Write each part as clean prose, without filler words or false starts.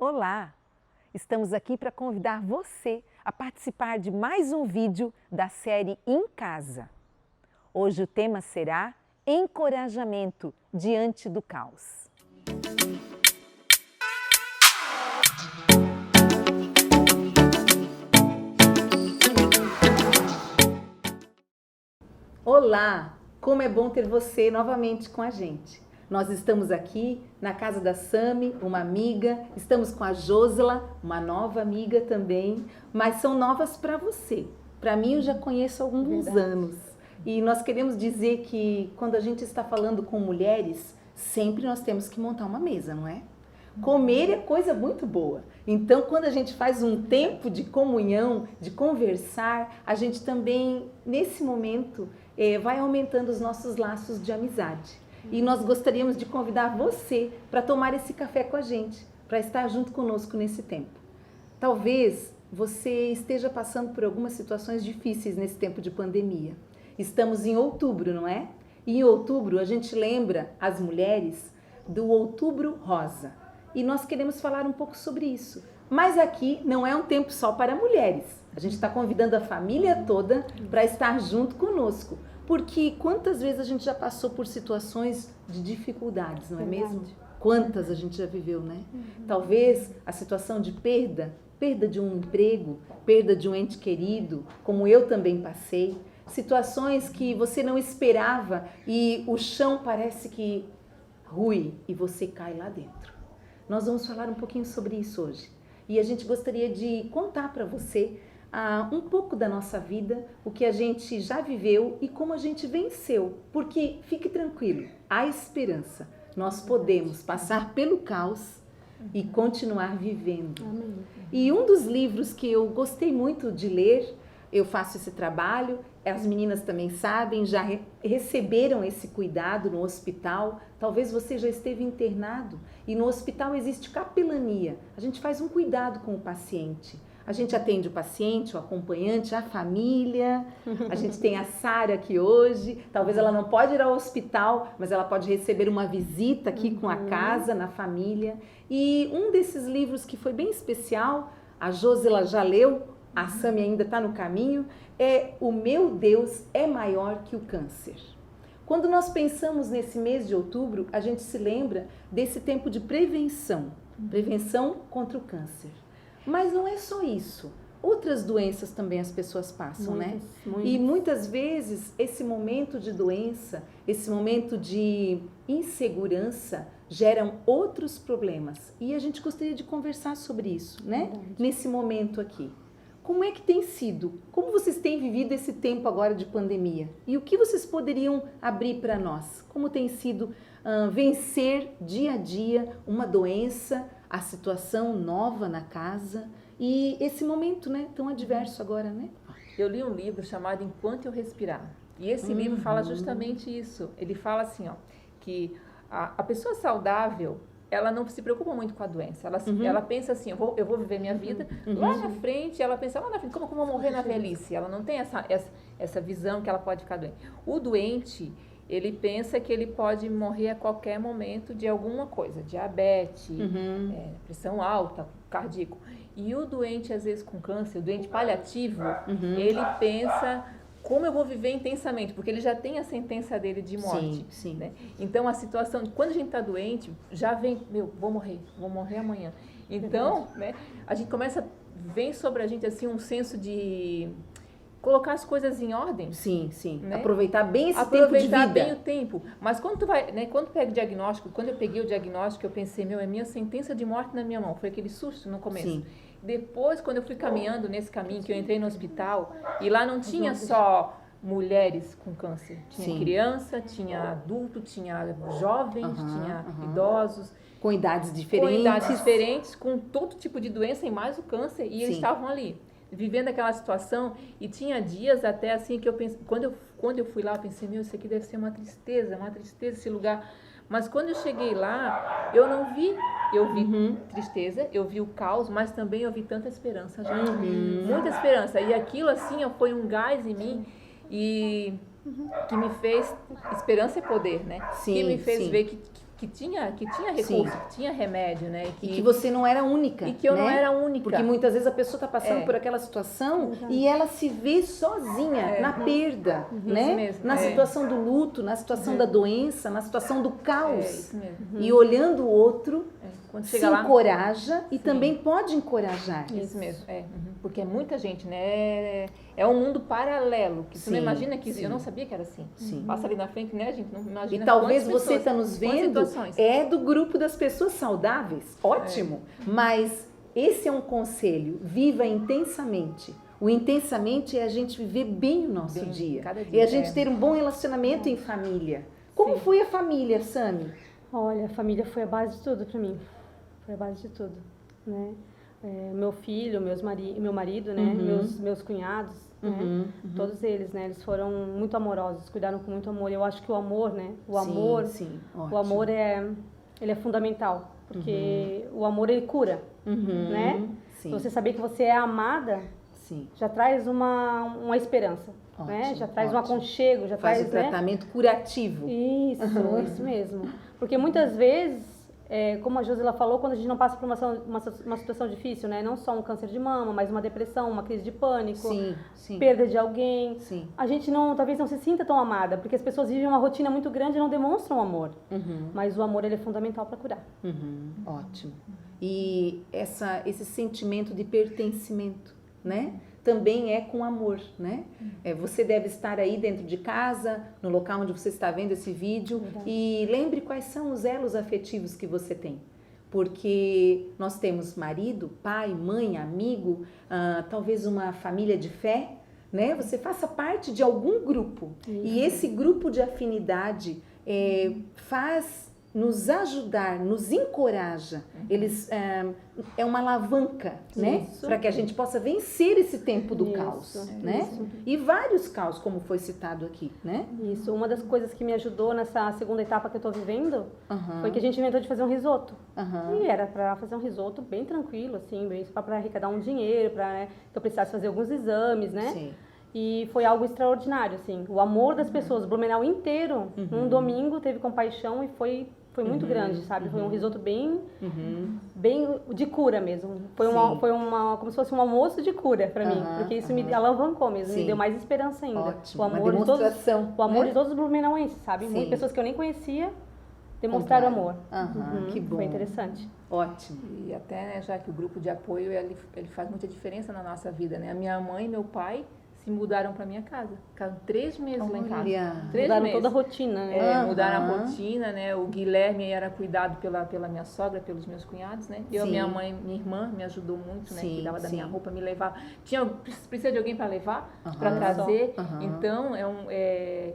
Olá! Estamos aqui para convidar você a participar de mais um vídeo da série Em Casa. Hoje o tema será Encorajamento diante do caos. Olá! Como é bom ter você novamente com a gente. Nós estamos aqui na casa da Sami, uma amiga, estamos com a Josela, uma nova amiga também, mas são novas para você. Para mim eu já conheço há alguns anos. E nós queremos dizer que quando a gente está falando com mulheres, sempre nós temos que montar uma mesa, não é? Comer é coisa muito boa. Então, quando a gente faz um tempo de comunhão, de conversar, a gente também, nesse momento, vai aumentando os nossos laços de amizade. E nós gostaríamos de convidar você para tomar esse café com a gente, para estar junto conosco nesse tempo. Talvez você esteja passando por algumas situações difíceis nesse tempo de pandemia. Estamos em outubro, não é? E em outubro a gente lembra as mulheres do Outubro Rosa. E nós queremos falar um pouco sobre isso. Mas aqui não é um tempo só para mulheres. A gente está convidando a família toda para estar junto conosco. Porque quantas vezes a gente já passou por situações de dificuldades, não é mesmo? Quantas a gente já viveu, né? Talvez a situação de perda de um emprego, perda de um ente querido, como eu também passei. Situações que você não esperava e o chão parece que rui e você cai lá dentro. Nós vamos falar um pouquinho sobre isso hoje. E a gente gostaria de contar para você um pouco da nossa vida, o que a gente já viveu e como a gente venceu. Porque, fique tranquilo, há esperança. Nós podemos passar pelo caos e continuar vivendo. E um dos livros que eu gostei muito de ler, eu faço esse trabalho, as meninas também sabem, já receberam esse cuidado no hospital. Talvez você já esteve internado e no hospital existe capelania. A gente faz um cuidado com o paciente. A gente atende o paciente, o acompanhante, a família. A gente tem a Sara aqui hoje. Talvez ela não pode ir ao hospital, mas ela pode receber uma visita aqui com a casa, na família. E um desses livros que foi bem especial, a Josela já leu, a Sami ainda está no caminho, é O Meu Deus é Maior que o Câncer. Quando nós pensamos nesse mês de outubro, a gente se lembra desse tempo de prevenção contra o câncer. Mas não é só isso. Outras doenças também as pessoas passam, né? E muitas vezes esse momento de doença, esse momento de insegurança geram outros problemas. E a gente gostaria de conversar sobre isso, né? Nesse momento aqui. Como é que tem sido? Como vocês têm vivido esse tempo agora de pandemia? E o que vocês poderiam abrir para nós? Como tem sido vencer dia a dia uma doença, a situação nova na casa e esse momento, né, tão adverso agora, né? Eu li um livro chamado Enquanto Eu Respirar. E esse livro fala justamente isso. Ele fala assim, ó, que a pessoa saudável, ela não se preocupa muito com a doença. Ela pensa assim, eu vou viver minha vida. Lá na frente, ela pensa, lá na frente, como eu vou morrer na velhice? Ela não tem essa visão que ela pode ficar doente. O doente, ele pensa que ele pode morrer a qualquer momento de alguma coisa. Diabetes, pressão alta, cardíaco. E o doente, às vezes, com câncer, o doente paliativo, ele pensa... Como eu vou viver intensamente? Porque ele já tem a sentença dele de morte. Sim. Né? Então, a situação, quando a gente está doente, já vem, vou morrer amanhã. Então, né, a gente vem sobre a gente assim um senso de colocar as coisas em ordem. Sim. Né? Aproveitar bem esse tempo de vida. Aproveitar bem o tempo. Mas quando tu vai, né, quando pega o diagnóstico, quando eu peguei o diagnóstico, eu pensei, é minha sentença de morte na minha mão. Foi aquele susto no começo. Sim. Depois, quando eu fui caminhando nesse caminho, que eu entrei no hospital, e lá não tinha só mulheres com câncer. Tinha criança, tinha adulto, tinha jovens, tinha idosos. Com idades diferentes. Com todo tipo de doença e mais o câncer. E eles estavam ali, vivendo aquela situação. E tinha dias até assim que eu pensei, quando eu fui lá, eu pensei, isso aqui deve ser uma tristeza esse lugar. Mas quando eu cheguei lá, eu não vi, eu vi tristeza, eu vi o caos, mas também eu vi tanta esperança já. Muita esperança. E aquilo assim, foi um gás em mim e que me fez, esperança é poder, né? Que me fez ver que tinha recurso, Sim. que tinha remédio, né? E que você não era única. E que eu não era única. Porque muitas vezes a pessoa está passando por aquela situação e ela se vê sozinha na perda, né? Isso mesmo, Na situação do luto, na situação da doença, na situação do caos. Isso mesmo. E olhando o outro, Quando se chega lá, encoraja e também pode encorajar. isso mesmo, porque é muita gente, né? É um mundo paralelo, que você não imagina que eu não sabia que era assim. Sim. Passa ali na frente, né, gente? Não imagina. E talvez quantas você pessoas, está nos quantas vendo, situações. é do grupo das pessoas saudáveis, ótimo, mas esse é um conselho, viva intensamente. O intensamente é a gente viver bem o nosso dia, cada dia, e a gente ter um bom relacionamento em família. Como foi a família, Sami? Olha, a família foi a base de tudo para mim, foi a base de tudo, né? Meu filho, meu marido, né? Meus cunhados, né? Todos eles, né? Eles foram muito amorosos, cuidaram com muito amor. Eu acho que o amor, né? O amor ele é fundamental, porque o amor ele cura, né? Sim. Você saber que você é amada, já traz uma esperança, né? Já traz um aconchego, já faz traz um tratamento curativo. Isso mesmo. Porque muitas vezes, como a Josela falou, quando a gente não passa por uma situação difícil, né? Não só um câncer de mama, mas uma depressão, uma crise de pânico, perda de alguém, a gente talvez não se sinta tão amada, porque as pessoas vivem uma rotina muito grande e não demonstram amor. Mas o amor ele é fundamental para curar. Ótimo. E esse sentimento de pertencimento, né? Também é com amor, né? Você deve estar aí dentro de casa, no local onde você está vendo esse vídeo, e lembre quais são os elos afetivos que você tem. Porque nós temos marido, pai, mãe, amigo, talvez uma família de fé, né? Você faça parte de algum grupo. E esse grupo de afinidade faz nos ajudar, nos encoraja. Eles é uma alavanca, né? Para que a gente possa vencer esse tempo do caos, né? E vários caos, como foi citado aqui, né? Isso. Uma das coisas que me ajudou nessa segunda etapa que eu estou vivendo foi que a gente inventou de fazer um risoto. E era para fazer um risoto bem tranquilo, assim, bem para arrecadar um dinheiro, para que eu precisasse fazer alguns exames, né? Sim. E foi algo extraordinário, assim. O amor das pessoas, o Blumenau inteiro, num domingo, teve compaixão e foi muito grande, sabe? Foi um risoto bem de cura mesmo. Foi como se fosse um almoço de cura para mim, porque isso me alavancou mesmo, me deu mais esperança ainda. Ótimo, o amor uma demonstração, o amor de todos os blumenauenses, sabe? Muitas pessoas que eu nem conhecia demonstraram amor. Que bom. Foi interessante. Ótimo. E até, né, já que o grupo de apoio ele faz muita diferença na nossa vida, né? A minha mãe e meu pai se mudaram para minha casa. Ficaram 3 meses lá em casa. 3 mudaram meses. toda a rotina, né? Mudaram a rotina, né? O Guilherme era cuidado pela minha sogra, pelos meus cunhados, né? Minha mãe, minha irmã me ajudou muito, né? Cuidava da minha roupa, me levava. Precisa de alguém para levar, para trazer. Então,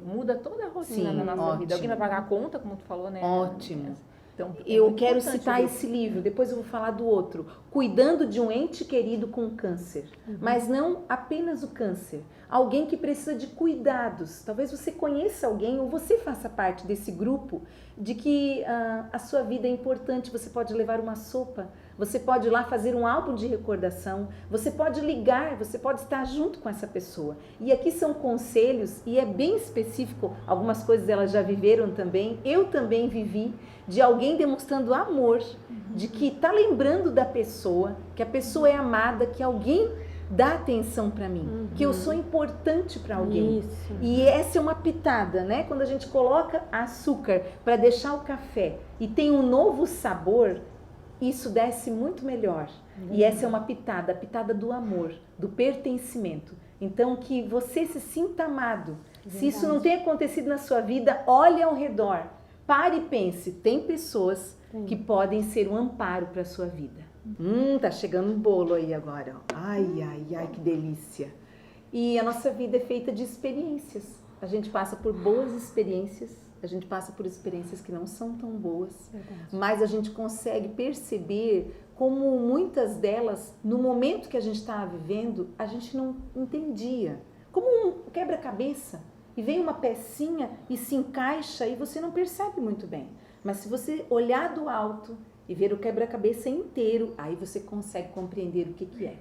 muda toda a rotina na nossa vida. Alguém vai pagar a conta, como tu falou, né? Ótimo. Então, eu quero citar esse livro, depois eu vou falar do outro. Cuidando de um ente querido com câncer. Mas não apenas o câncer. Alguém que precisa de cuidados. Talvez você conheça alguém ou você faça parte desse grupo de que a sua vida é importante. Você pode levar uma sopa, você pode ir lá fazer um álbum de recordação, você pode ligar, você pode estar junto com essa pessoa. E aqui são conselhos e é bem específico. Algumas coisas elas já viveram também. Eu também vivi. De alguém demonstrando amor, de que está lembrando da pessoa, que a pessoa é amada, que alguém dá atenção para mim, que eu sou importante para alguém. Isso. E essa é uma pitada, né? Quando a gente coloca açúcar para deixar o café e tem um novo sabor, isso desce muito melhor. E essa é uma pitada, a pitada do amor, do pertencimento. Então, que você se sinta amado. Se isso não tem acontecido na sua vida, olhe ao redor. Pare e pense, tem pessoas que podem ser um amparo para a sua vida. Tá chegando um bolo aí agora. Ó. Ai, que delícia. E a nossa vida é feita de experiências. A gente passa por boas experiências, a gente passa por experiências que não são tão boas, mas a gente consegue perceber como muitas delas, no momento que a gente estava vivendo, a gente não entendia. Como um quebra-cabeça. E vem uma pecinha e se encaixa e você não percebe muito bem. Mas se você olhar do alto e ver o quebra-cabeça inteiro, aí você consegue compreender o que é.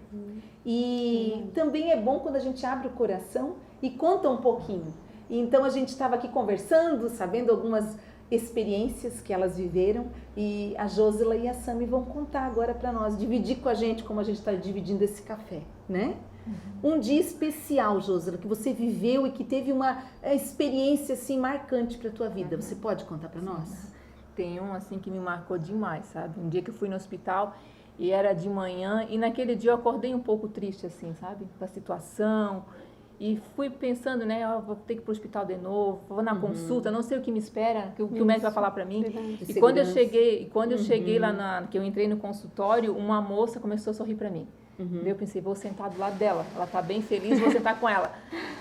E também é bom quando a gente abre o coração e conta um pouquinho. E então a gente estava aqui conversando, sabendo algumas experiências que elas viveram e a Josela e a Sami vão contar agora para nós, dividir com a gente como a gente está dividindo esse café, né? Um dia especial, Josela, que você viveu e que teve uma experiência assim marcante para a tua vida. Você pode contar para nós? Tem um assim que me marcou demais, sabe? Um dia que eu fui no hospital e era de manhã e naquele dia eu acordei um pouco triste assim, sabe? Com a situação. E fui pensando, né, vou ter que ir para o hospital de novo, vou na consulta, não sei o que me espera, que o médico vai falar para mim. E quando eu cheguei lá, que eu entrei no consultório, uma moça começou a sorrir para mim. Daí eu pensei, vou sentar do lado dela, ela tá bem feliz, vou sentar com ela.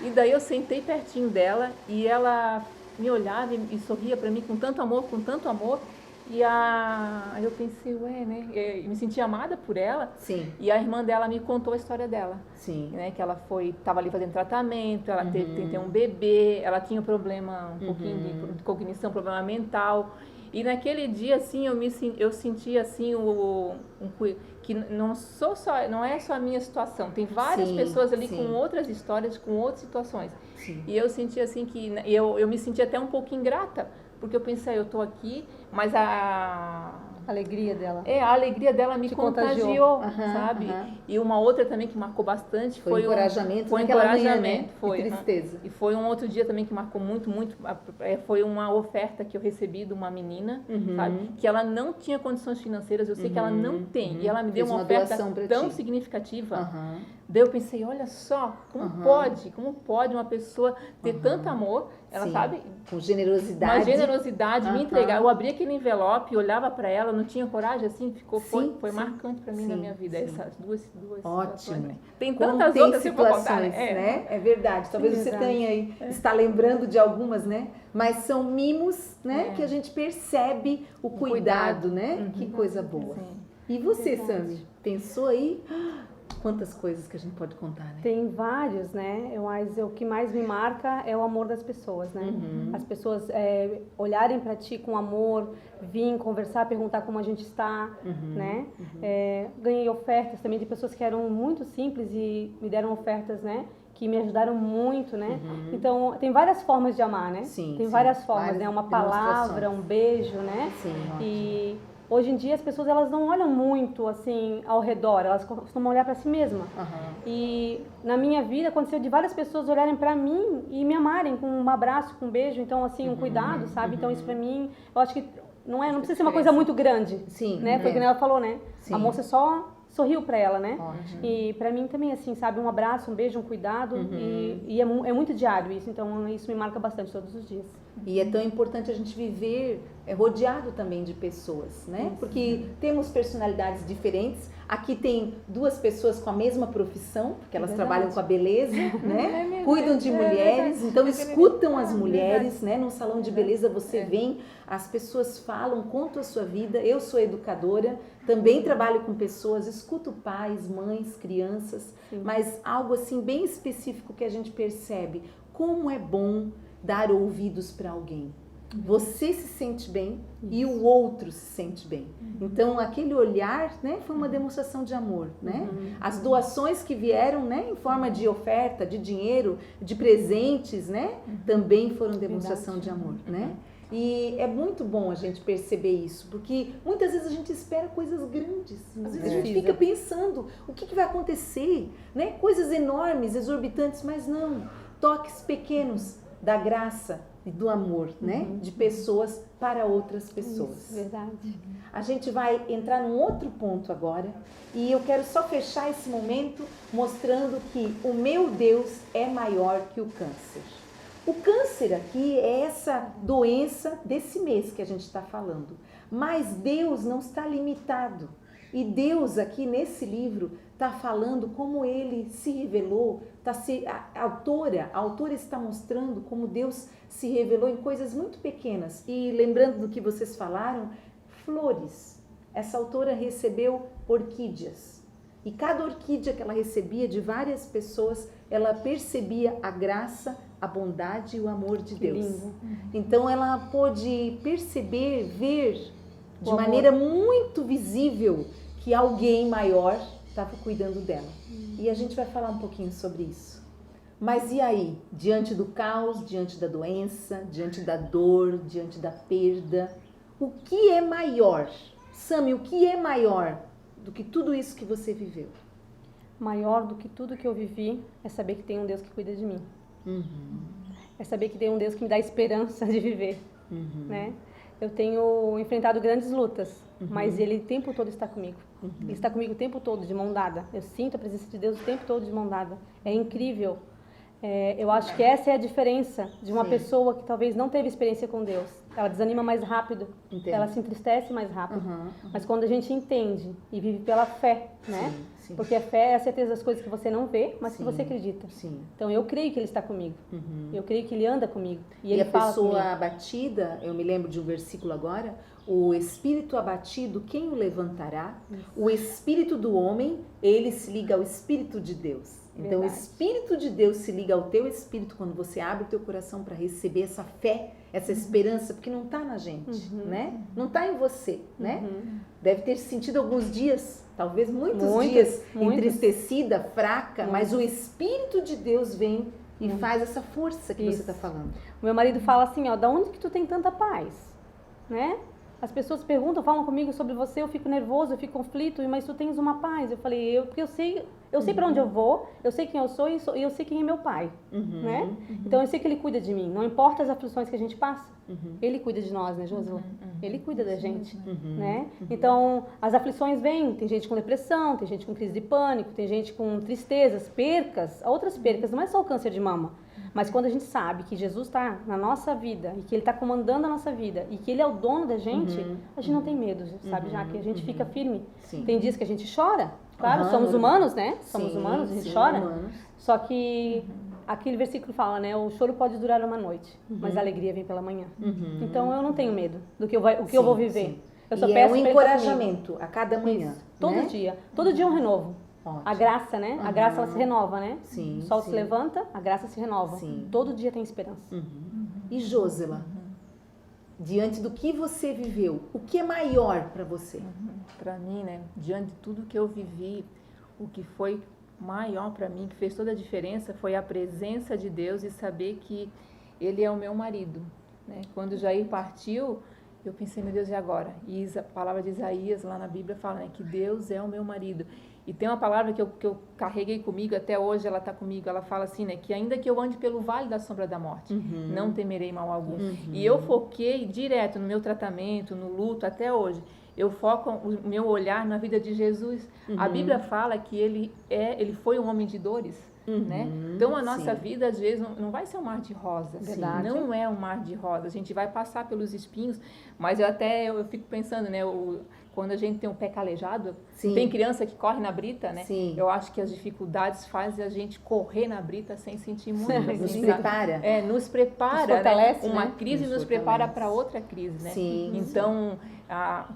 E daí eu sentei pertinho dela e ela me olhava e sorria para mim com tanto amor, E aí eu pensei, né? Eu me senti amada por ela. Sim. E a irmã dela me contou a história dela. Sim. Né? Que ela estava ali fazendo tratamento, ela teve um bebê, ela tinha um problema, um pouquinho de cognição, problema mental. E naquele dia, assim, eu senti, assim, que não é só a minha situação. Tem várias pessoas ali com outras histórias, com outras situações. Sim. E eu senti, assim, que eu me senti até um pouco ingrata, porque eu pensei, eu estou aqui, mas a alegria dela. A alegria dela me contagiou, sabe? E uma outra também que marcou bastante foi encorajamento. Foi encorajamento, manhã, né? Foi tristeza. E foi um outro dia também que marcou muito, foi uma oferta que eu recebi de uma menina, sabe? Que ela não tinha condições financeiras, eu sei que ela não tem, e ela me deu uma oferta tão significativa. Daí eu pensei, olha só, como pode uma pessoa ter tanto amor, ela sabe? Com generosidade. Uma generosidade, me entregar. Eu abri aquele envelope, olhava para ela, não tinha coragem, assim, foi marcante para mim na minha vida, essas duas Ótimo. situações. Tem tantas outras situações, né? É verdade. Talvez você tenha aí, está lembrando de algumas, né? Mas são mimos, né? Que a gente percebe o cuidado, né? Que coisa boa. Sim. E você, Sami, pensou aí? Quantas coisas que a gente pode contar, né? Tem vários, né? Mas o que mais me marca é o amor das pessoas, né? As pessoas olharem para ti com amor, vir conversar, perguntar como a gente está, né? Ganhei ofertas também de pessoas que eram muito simples e me deram ofertas, né? Que me ajudaram muito, né? Então, tem várias formas de amar, né? Tem várias formas, né? Uma palavra, um beijo, né? Sim, e hoje em dia as pessoas elas não olham muito assim ao redor, elas costumam olhar para si mesma. E na minha vida aconteceu de várias pessoas olharem para mim e me amarem com um abraço, com um beijo, então assim um cuidado, sabe? Então isso para mim, eu acho que não precisa ser uma coisa muito grande, né? Foi o que ela falou, né? A moça só sorriu para ela, né? E para mim também assim, sabe, um abraço, um beijo, um cuidado e é muito diário isso, então isso me marca bastante todos os dias. E é tão importante a gente viver rodeado também de pessoas, né? Porque temos personalidades diferentes. Aqui tem duas pessoas com a mesma profissão, porque elas trabalham com a beleza, né? Cuidam de mulheres, então escutam as mulheres, né? Num salão de beleza você vem, as pessoas falam, contam a sua vida. Eu sou educadora, também trabalho com pessoas, escuto pais, mães, crianças, mas algo assim bem específico que a gente percebe, como é bom dar ouvidos para alguém. Você se sente bem e o outro se sente bem. Então, aquele olhar, né, foi uma demonstração de amor, né? As doações que vieram, né, em forma de oferta, de dinheiro, de presentes, né, também foram demonstração de amor, né? E é muito bom a gente perceber isso, porque muitas vezes a gente espera coisas grandes. Às vezes a gente fica pensando o que vai acontecer, né? Coisas enormes, exorbitantes, mas não. Toques pequenos da graça e do amor, né? De pessoas para outras pessoas. Isso, verdade. A gente vai entrar num outro ponto agora e eu quero só fechar esse momento mostrando que o meu Deus é maior que o câncer. O câncer aqui é essa doença desse mês que a gente está falando, mas Deus não está limitado. E Deus aqui nesse livro está falando como Ele se revelou, a autora está mostrando como Deus se revelou em coisas muito pequenas. E lembrando do que vocês falaram, flores. Essa autora recebeu orquídeas. E cada orquídea que ela recebia de várias pessoas, ela percebia a graça, a bondade e o amor de Deus. Lindo. Então ela pôde perceber, ver de maneira muito visível que alguém maior estava cuidando dela. E a gente vai falar um pouquinho sobre isso. Mas e aí? Diante do caos, diante da doença, diante da dor, diante da perda, o que é maior? Sami, o que é maior do que tudo isso que você viveu? Maior do que tudo que eu vivi é saber que tem um Deus que cuida de mim. É saber que tem um Deus que me dá esperança de viver, né? Eu tenho enfrentado grandes lutas, mas Ele o tempo todo está comigo. Ele está comigo o tempo todo, de mão dada. Eu sinto a presença de Deus o tempo todo de mão dada. É incrível. Eu acho que essa é a diferença de uma pessoa que talvez não teve experiência com Deus. Ela desanima mais rápido, ela se entristece mais rápido. Mas quando a gente entende e vive pela fé, né? Sim. Porque a fé é a certeza das coisas que você não vê, mas que você acredita. Sim. Então eu creio que Ele está comigo. Eu creio que Ele anda comigo. E Ele a fala pessoa comigo. abatida, eu me lembro de um versículo agora, o espírito abatido, quem o levantará? O espírito do homem, ele se liga ao espírito de Deus. Então, o Espírito de Deus se liga ao teu espírito quando você abre o teu coração para receber essa fé, essa esperança, porque não está na gente, né? Não está em você, né? Deve ter sentido alguns dias, talvez muitos dias, entristecida, fraca, mas o Espírito de Deus vem e faz essa força que você está falando. O meu marido fala assim, ó, da onde que tu tem tanta paz, né? As pessoas perguntam, falam comigo sobre você, eu fico nervoso, eu fico conflito, mas tu tens uma paz. Eu falei, porque eu sei para onde eu vou, eu sei quem eu sou e eu sei quem é meu pai, né? Então eu sei que Ele cuida de mim, não importa as aflições que a gente passa, Ele cuida de nós, né, Josila? Ele cuida da gente, né? Então as aflições vêm, tem gente com depressão, tem gente com crise de pânico, tem gente com tristezas, percas, outras percas, não é só o câncer de mama. Mas quando a gente sabe que Jesus está na nossa vida e que Ele está comandando a nossa vida e que Ele é o dono da gente, a gente não tem medo, sabe? Já que a gente fica firme. Sim. Tem dias que a gente chora, claro, somos humanos, né? Somos humanos, a gente chora. Só que aquele versículo fala, né? O choro pode durar uma noite, mas a alegria vem pela manhã. Então eu não tenho medo do que eu vou viver. Eu só peço um encorajamento a cada manhã. Isso. Todo dia. Todo dia é um renovo. Ótimo. A graça, né? A graça, ela se renova, né? Sim, o sol se levanta, a graça se renova. Sim. Todo dia tem esperança. E Josila, diante do que você viveu, o que é maior para você? Para mim, né? Diante de tudo que eu vivi, o que foi maior para mim, que fez toda a diferença, foi a presença de Deus e saber que Ele é o meu marido, né? Quando Jair partiu, eu pensei, meu Deus, e agora? E a palavra de Isaías lá na Bíblia fala, né, que Deus é o meu marido. E tem uma palavra que eu carreguei comigo, até hoje ela está comigo, ela fala assim, né, que ainda que eu ande pelo vale da sombra da morte, não temerei mal algum. E eu foquei direto no meu tratamento, no luto, até hoje. Eu foco o meu olhar na vida de Jesus. A Bíblia fala que ele foi um homem de dores. Né? Então a nossa vida às vezes não vai ser um mar de rosas, não é um mar de rosas, a gente vai passar pelos espinhos, mas eu fico pensando, né, quando a gente tem um pé calejado, tem criança que corre na brita, né? Eu acho que as dificuldades fazem a gente correr na brita sem sentir muito. Nos prepara. Nos prepara, fortalece, né? Uma né? crise nos prepara para outra crise, né? Então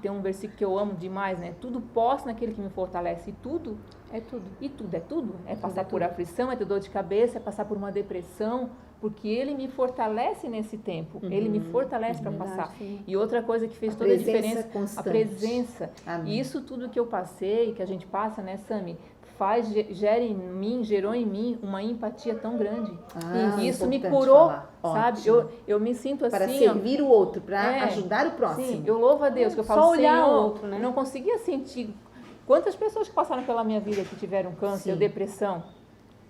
tem um versículo que eu amo demais, né? Tudo posso naquele que me fortalece, e tudo é tudo. E tudo é tudo. É passar por aflição, é ter dor de cabeça, é passar por uma depressão, porque Ele me fortalece nesse tempo. Ele me fortalece para passar. Sim. E outra coisa que fez toda a diferença, constante. A presença. E isso tudo que eu passei, que a gente passa, né, Sami, gerou em mim uma empatia tão grande. E isso me curou, sabe? Eu me sinto assim... Para servir o outro, para ajudar o próximo. Sim, eu louvo a Deus, que eu falo, só olhar Senhor, o outro, né? Eu não conseguia sentir... Quantas pessoas que passaram pela minha vida que tiveram câncer, depressão,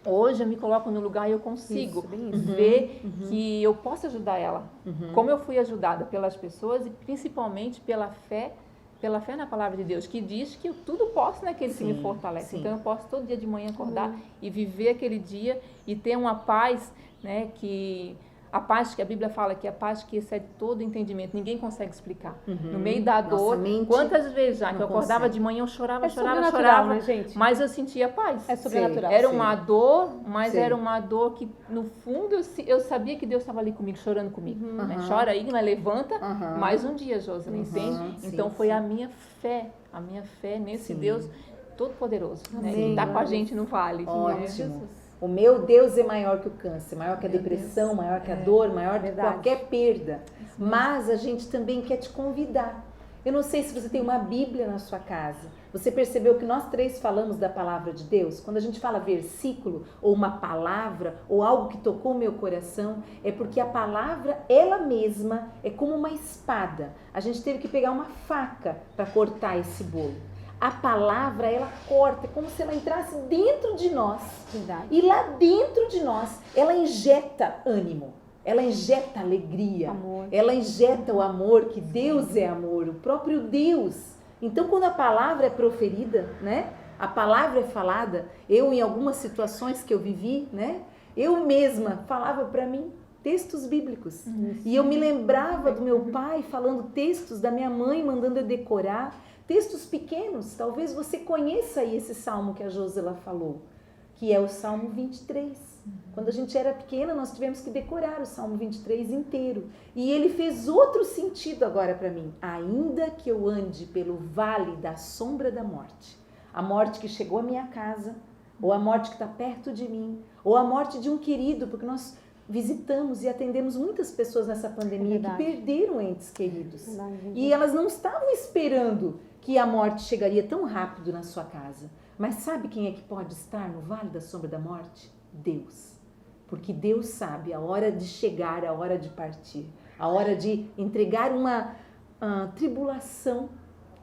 hoje eu me coloco no lugar e eu consigo ver que eu posso ajudar ela. Como eu fui ajudada pelas pessoas e principalmente pela fé na palavra de Deus, que diz que eu tudo posso naquele que me fortalece. Então eu posso todo dia de manhã acordar e viver aquele dia e ter uma paz, né, a paz que a Bíblia fala, que é a paz que excede todo entendimento, ninguém consegue explicar. No meio da dor, quantas vezes já que eu acordava de manhã, eu chorava, né, gente? Mas eu sentia paz. É sobrenatural. Era uma dor, mas era uma dor que no fundo eu sabia que Deus estava ali comigo, chorando comigo. Né? Chora aí, né? Levanta, mais um dia, Joselyn, entende? Então foi a minha fé nesse Deus todo-poderoso, né? Que está com a gente no vale. Ótimo. O meu Deus é maior que o câncer, maior que a depressão, maior que a dor, maior que qualquer perda. Mas a gente também quer te convidar. Eu não sei se você tem uma Bíblia na sua casa. Você percebeu que nós 3 falamos da palavra de Deus? Quando a gente fala versículo, ou uma palavra, ou algo que tocou o meu coração, é porque a palavra, ela mesma, é como uma espada. A gente teve que pegar uma faca para cortar esse bolo. A palavra, ela corta, é como se ela entrasse dentro de nós. Verdade. E lá dentro de nós, ela injeta ânimo. Ela injeta alegria, amor. Ela injeta o amor, que Deus é amor, o próprio Deus. Então, quando a palavra é proferida, né? A palavra é falada, eu em algumas situações que eu vivi, né? Eu mesma falava para mim textos bíblicos. E eu me lembrava do meu pai falando textos, da minha mãe mandando eu decorar, textos pequenos. Talvez você conheça aí esse salmo que a Josela falou, que é o Salmo 23. Quando a gente era pequena, nós tivemos que decorar o Salmo 23 inteiro. E ele fez outro sentido agora para mim. Ainda que eu ande pelo vale da sombra da morte, a morte que chegou à minha casa, ou a morte que está perto de mim, ou a morte de um querido, porque nós visitamos e atendemos muitas pessoas nessa pandemia que perderam entes queridos. E elas não estavam esperando que a morte chegaria tão rápido na sua casa. Mas sabe quem é que pode estar no vale da sombra da morte? Deus. Porque Deus sabe a hora de chegar, a hora de partir, a hora de entregar uma tribulação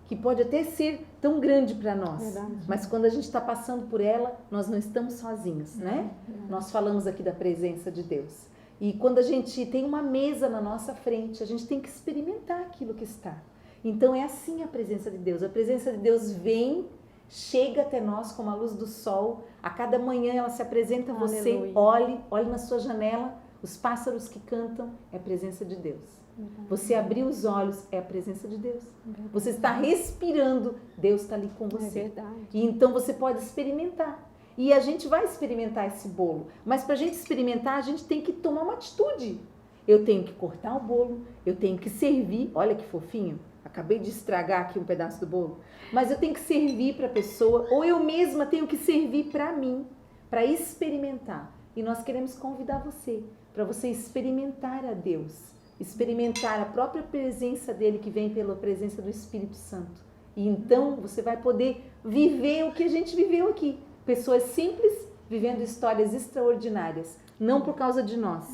que pode até ser tão grande para nós. Verdade. Mas quando a gente está passando por ela, nós não estamos sozinhos, né? Nós falamos aqui da presença de Deus. E quando a gente tem uma mesa na nossa frente, a gente tem que experimentar aquilo que está. Então é assim a presença de Deus. A presença de Deus vem, chega até nós como a luz do sol. A cada manhã ela se apresenta a você. Olhe na sua janela, os pássaros que cantam, é a presença de Deus. Você abrir os olhos, é a presença de Deus. Você está respirando, Deus está ali com você. E então você pode experimentar. E a gente vai experimentar esse bolo. Mas para a gente experimentar, a gente tem que tomar uma atitude. Eu tenho que cortar o bolo, eu tenho que servir. Olha que fofinho. Acabei de estragar aqui um pedaço do bolo. Mas eu tenho que servir para a pessoa, ou eu mesma tenho que servir para mim, para experimentar. E nós queremos convidar você, para você experimentar a Deus, experimentar a própria presença dele que vem pela presença do Espírito Santo. E então você vai poder viver o que a gente viveu aqui. Pessoas simples vivendo histórias extraordinárias. Não por causa de nós,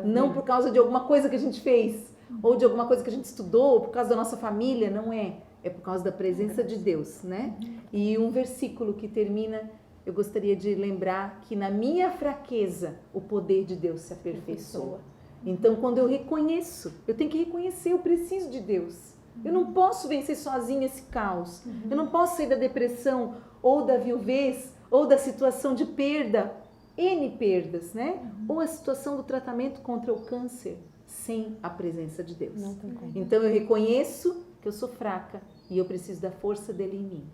não por causa de alguma coisa que a gente fez, ou de alguma coisa que a gente estudou, ou por causa da nossa família, não é. É por causa da presença de Deus, né? E um versículo que termina, eu gostaria de lembrar que na minha fraqueza o poder de Deus se aperfeiçoa. Então, quando eu reconheço, eu tenho que reconhecer, eu preciso de Deus. Eu não posso vencer sozinha esse caos. Eu não posso sair da depressão, ou da viuvez, ou da situação de perda, N perdas, né? Ou a situação do tratamento contra o câncer, sem a presença de Deus. Então, eu reconheço que eu sou fraca e eu preciso da força dele em mim.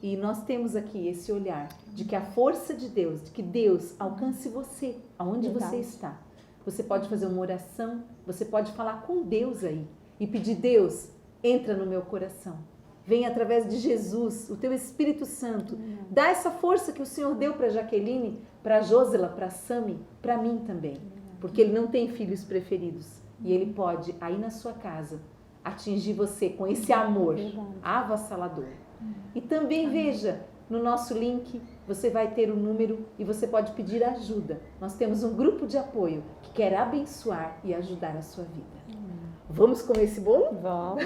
E nós temos aqui esse olhar de que a força de Deus, de que Deus alcance você, aonde você está. Você pode fazer uma oração, você pode falar com Deus aí e pedir: Deus, entra no meu coração. Vem através de Jesus, o teu Espírito Santo. Dá essa força que o Senhor deu para Jaqueline, para Josela, para Sami, para mim também. Porque Ele não tem filhos preferidos. E Ele pode, aí na sua casa, atingir você com esse amor avassalador. E também veja, no nosso link, você vai ter o número e você pode pedir ajuda. Nós temos um grupo de apoio que quer abençoar e ajudar a sua vida. Vamos comer esse bolo? Vamos!